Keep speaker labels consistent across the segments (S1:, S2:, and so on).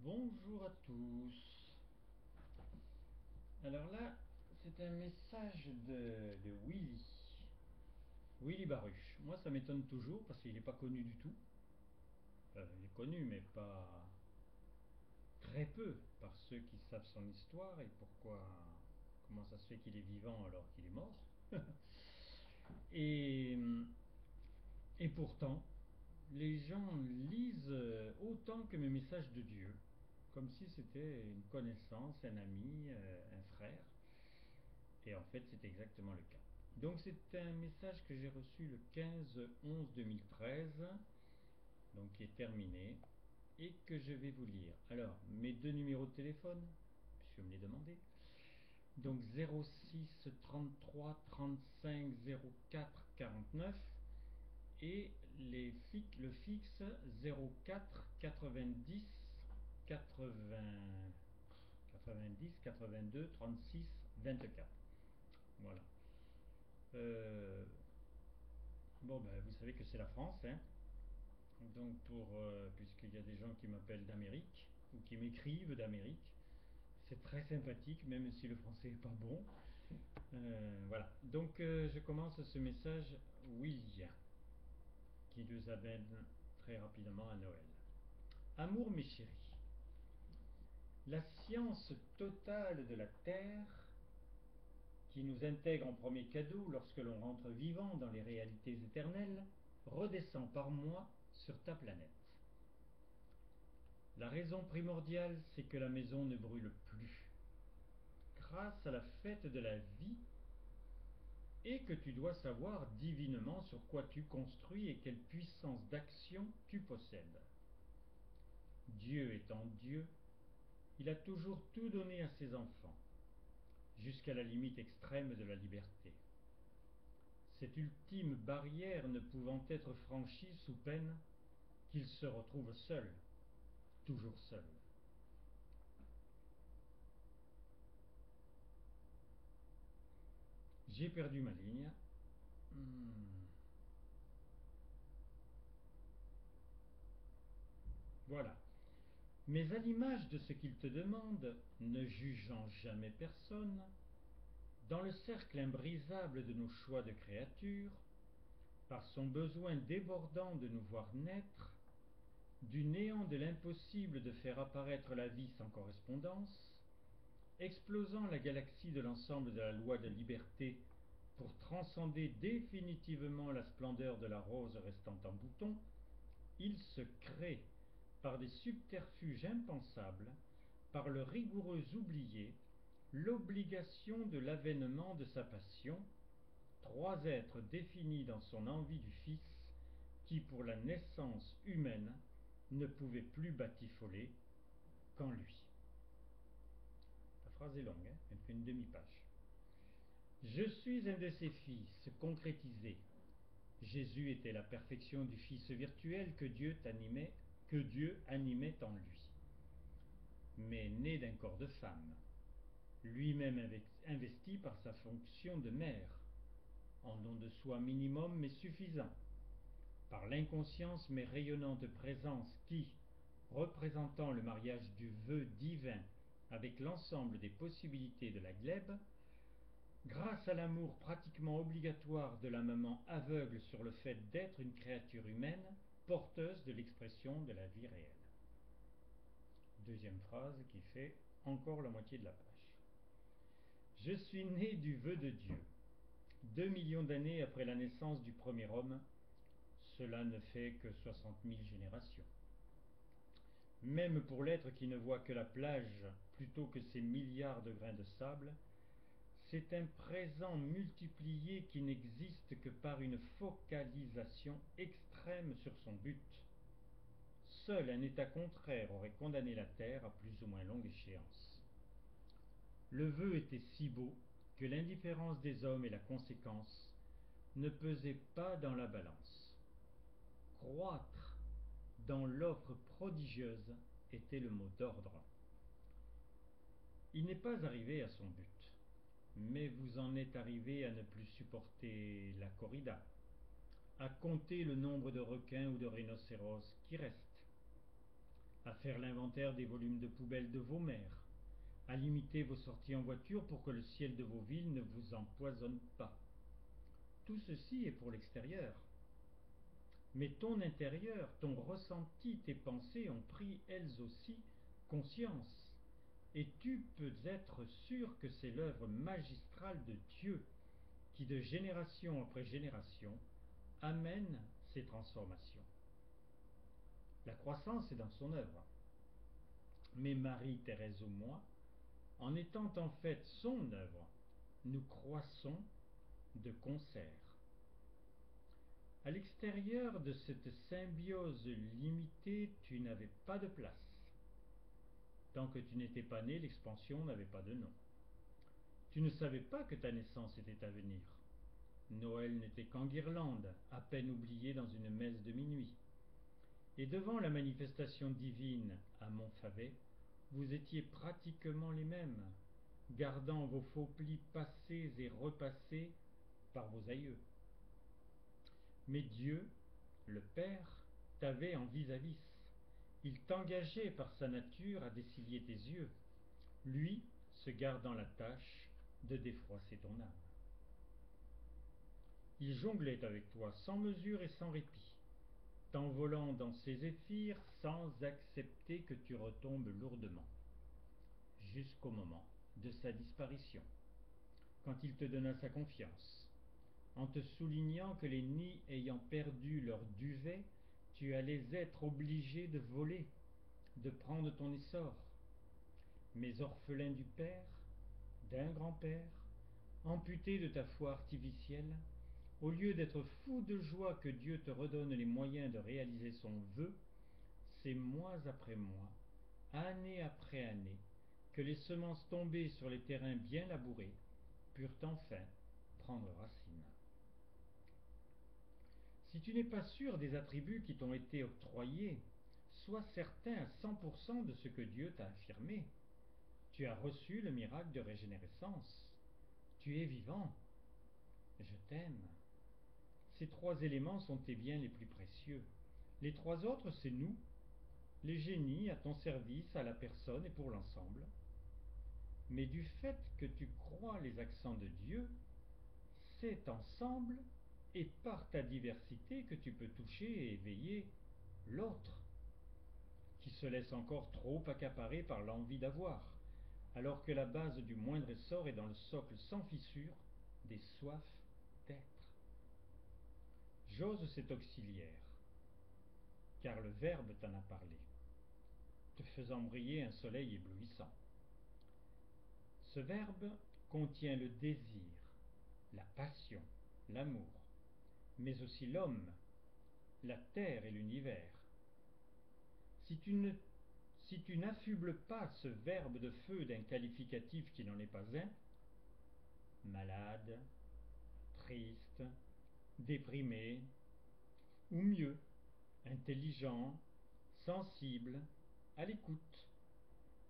S1: Bonjour à tous. Alors là, c'est un message de Willy Baruch. Moi, ça m'étonne toujours parce qu'il n'est pas connu du tout. Il est connu, mais pas très peu par ceux qui savent son histoire et comment ça se fait qu'il est vivant alors qu'il est mort. et, et pourtant, les gens lisent autant que mes messages de Dieu, comme si c'était une connaissance, un ami, un frère. Et en fait, c'est exactement le cas. Donc c'est un message que j'ai reçu le 15/11/2013, donc qui est terminé, et que je vais vous lire. Alors, mes deux numéros de téléphone, puisque vous me les demandez. Donc 06 33 35 04 49 et le fixe 04 90 80 90 82 36 24. Voilà. Euh, bon, ben, vous savez que c'est la France, hein. Donc, puisqu'il y a des gens qui m'appellent d'Amérique ou qui m'écrivent d'Amérique, c'est très sympathique, même si le français n'est pas bon. Voilà. Donc, je commence ce message William, qui nous amène très rapidement à Noël. Amour, mes chéris, la science totale de la Terre, qui nous intègre en premier cadeau lorsque l'on rentre vivant dans les réalités éternelles, redescend par moi sur ta planète. La raison primordiale, c'est que la maison ne brûle plus, grâce à la fête de la vie, et que tu dois savoir divinement sur quoi tu construis et quelle puissance d'action tu possèdes. Dieu étant Dieu, il a toujours tout donné à ses enfants, jusqu'à la limite extrême de la liberté. Cette ultime barrière ne pouvant être franchie sous peine qu'il se retrouve seul, toujours seul. J'ai perdu ma ligne. Voilà. Mais à l'image de ce qu'il te demande, ne jugeant jamais personne, dans le cercle imbrisable de nos choix de créatures, par son besoin débordant de nous voir naître, du néant de l'impossible de faire apparaître la vie sans correspondance, explosant la galaxie de l'ensemble de la loi de liberté pour transcender définitivement la splendeur de la rose restant en bouton, il se crée, par des subterfuges impensables, par le rigoureux oublié, l'obligation de l'avènement de sa passion, trois êtres définis dans son envie du Fils, qui pour la naissance humaine ne pouvaient plus batifoler qu'en lui. La phrase est longue, hein, elle fait une demi-page. Je suis un de ses fils concrétisé. Jésus était la perfection du Fils virtuel que Dieu animait en lui. Mais né d'un corps de femme, lui-même investi par sa fonction de mère, en don de soi minimum mais suffisant, par l'inconscience mais rayonnante présence qui, représentant le mariage du vœu divin avec l'ensemble des possibilités de la glèbe, grâce à l'amour pratiquement obligatoire de la maman aveugle sur le fait d'être une créature humaine, porteuse de l'expression de la vie réelle. Deuxième phrase qui fait encore la moitié de la page. Je suis né du vœu de Dieu. 2 millions d'années après la naissance du premier homme, cela ne fait que 60 000 générations. Même pour l'être qui ne voit que la plage plutôt que ces milliards de grains de sable, c'est un présent multiplié qui n'existe que par une focalisation extrême sur son but. Seul un état contraire aurait condamné la Terre à plus ou moins longue échéance. Le vœu était si beau que l'indifférence des hommes et la conséquence ne pesaient pas dans la balance. Croître dans l'offre prodigieuse était le mot d'ordre. Il n'est pas arrivé à son but, mais vous en êtes arrivé à ne plus supporter la corrida, à compter le nombre de requins ou de rhinocéros qui restent. à faire l'inventaire des volumes de poubelles de vos mers, à limiter vos sorties en voiture pour que le ciel de vos villes ne vous empoisonne pas. Tout ceci est pour l'extérieur. Mais ton intérieur, ton ressenti, tes pensées ont pris elles aussi conscience. Et tu peux être sûr que c'est l'œuvre magistrale de Dieu qui, de génération après génération, amène ces transformations. La croissance est dans son œuvre. Mais Marie-Thérèse ou moi, en étant en fait son œuvre, nous croissons de concert. À l'extérieur de cette symbiose limitée, tu n'avais pas de place. Tant que tu n'étais pas né, l'expansion n'avait pas de nom. Tu ne savais pas que ta naissance était à venir. Noël n'était qu'en guirlande, à peine oublié dans une messe de minuit. Et devant la manifestation divine à Montfavet, vous étiez pratiquement les mêmes, gardant vos faux plis passés et repassés par vos aïeux. Mais Dieu, le Père, t'avait en vis-à-vis. Il t'engageait par sa nature à dessiller tes yeux, lui se gardant la tâche de défroisser ton âme. Il jonglait avec toi sans mesure et sans répit, t'envolant dans ses zéphyrs sans accepter que tu retombes lourdement, jusqu'au moment de sa disparition, quand il te donna sa confiance, en te soulignant que les nids ayant perdu leur duvet, tu allais être obligé de voler, de prendre ton essor. Mais orphelin du père, d'un grand-père, amputé de ta foi artificielle, au lieu d'être fou de joie que Dieu te redonne les moyens de réaliser son vœu, c'est mois après mois, année après année, que les semences tombées sur les terrains bien labourés purent enfin prendre racine. Si tu n'es pas sûr des attributs qui t'ont été octroyés, sois certain à 100% de ce que Dieu t'a affirmé. Tu as reçu le miracle de régénérescence. Tu es vivant. Je t'aime. Ces 3 éléments sont tes biens les plus précieux. Les 3 autres, c'est nous, les génies à ton service, à la personne et pour l'ensemble. Mais du fait que tu crois les accents de Dieu, c'est ensemble et par ta diversité que tu peux toucher et éveiller l'autre, qui se laisse encore trop accaparer par l'envie d'avoir, alors que la base du moindre essor est dans le socle sans fissure des soifs d'être. J'ose cet auxiliaire, car le Verbe t'en a parlé, te faisant briller un soleil éblouissant. Ce Verbe contient le désir, la passion, l'amour, mais aussi l'homme, la terre et l'univers. Si tu n'affubles pas ce verbe de feu d'un qualificatif qui n'en est pas un, malade, triste, déprimé, ou mieux, intelligent, sensible, à l'écoute,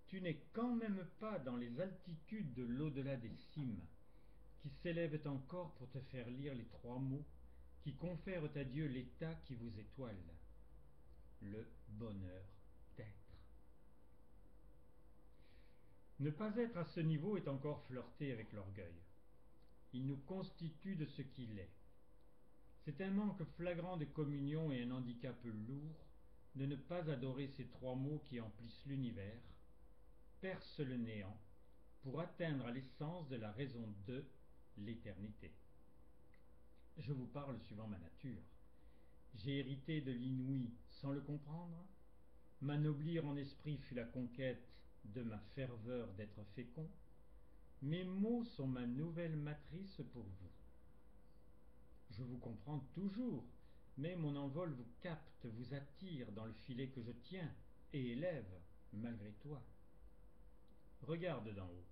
S1: tu n'es quand même pas dans les altitudes de l'au-delà des cimes, qui s'élèvent encore pour te faire lire les 3 mots qui confèrent à Dieu l'état qui vous étoile, le bonheur d'être. Ne pas être à ce niveau est encore flirter avec l'orgueil. Il nous constitue de ce qu'il est. C'est un manque flagrant de communion et un handicap lourd de ne pas adorer ces 3 mots qui emplissent l'univers, percent le néant, pour atteindre à l'essence de la raison de l'éternité. Je vous parle suivant ma nature. J'ai hérité de l'inouï sans le comprendre. M'anoblir en esprit fut la conquête de ma ferveur d'être fécond. Mes mots sont ma nouvelle matrice pour vous. Je vous comprends toujours, mais mon envol vous capte, vous attire dans le filet que je tiens et élève malgré toi. Regarde d'en haut,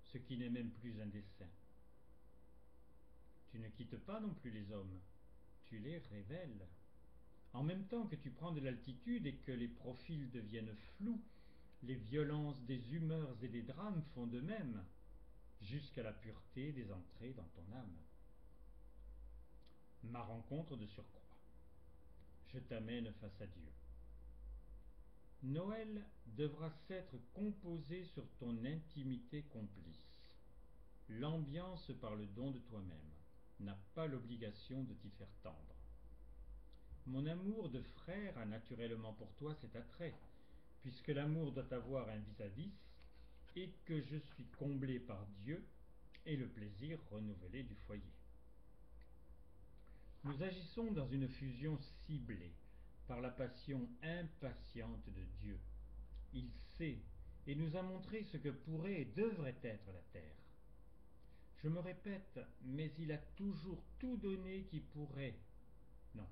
S1: ce qui n'est même plus un dessein. Tu ne quittes pas non plus les hommes, tu les révèles. En même temps que tu prends de l'altitude et que les profils deviennent flous, les violences des humeurs et des drames font de même, jusqu'à la pureté des entrées dans ton âme. Ma rencontre de surcroît. Je t'amène face à Dieu. Noël devra s'être composé sur ton intimité complice. L'ambiance par le don de toi-même n'a pas l'obligation de t'y faire tendre. Mon amour de frère a naturellement pour toi cet attrait, puisque l'amour doit avoir un vis-à-vis, et que je suis comblé par Dieu et le plaisir renouvelé du foyer. Nous agissons dans une fusion ciblée par la passion impatiente de Dieu. Il sait et nous a montré ce que pourrait et devrait être la terre. Je me répète, mais il a toujours tout donné qui pourrait. Non,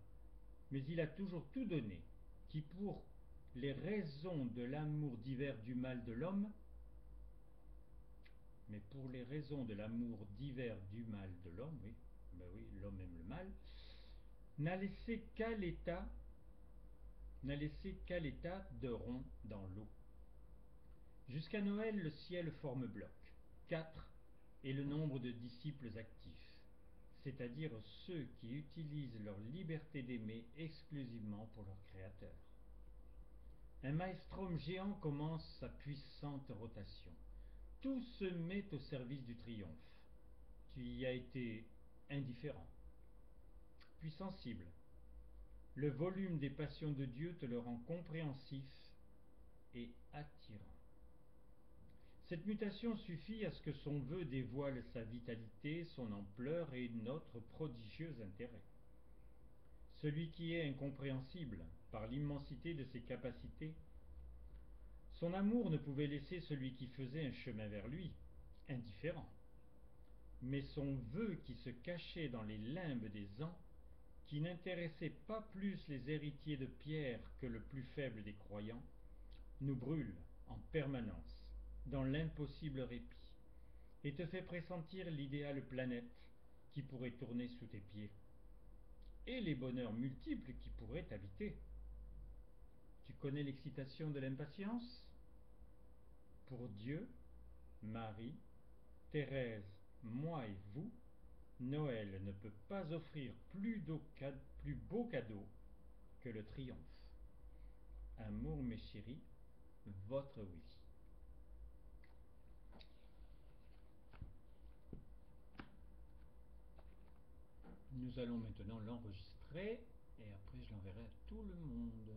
S1: mais il a toujours tout donné qui, pour les raisons de l'amour divers du mal de l'homme, mais pour les raisons de l'amour divers du mal de l'homme, oui, ben oui, l'homme aime le mal, n'a laissé qu'à l'état de rond dans l'eau. Jusqu'à Noël, le ciel forme bloc. 4 est le nombre de disciples actifs, c'est-à-dire ceux qui utilisent leur liberté d'aimer exclusivement pour leur Créateur. Un maelstrom géant commence sa puissante rotation. Tout se met au service du triomphe. Tu y as été indifférent, puis sensible. Le volume des passions de Dieu te le rend compréhensif et attirant. Cette mutation suffit à ce que son vœu dévoile sa vitalité, son ampleur et notre prodigieux intérêt. Celui qui est incompréhensible par l'immensité de ses capacités, son amour ne pouvait laisser celui qui faisait un chemin vers lui indifférent. Mais son vœu qui se cachait dans les limbes des ans, qui n'intéressait pas plus les héritiers de Pierre que le plus faible des croyants, nous brûle en permanence dans l'impossible répit et te fait pressentir l'idéale planète qui pourrait tourner sous tes pieds et les bonheurs multiples qui pourraient t'habiter. Tu connais l'excitation de l'impatience? Pour Dieu, Marie, Thérèse, moi et vous, Noël ne peut pas offrir plus beau cadeau que le triomphe. Amour, mes chéris, votre Willy. Nous allons maintenant l'enregistrer et après je l'enverrai à tout le monde.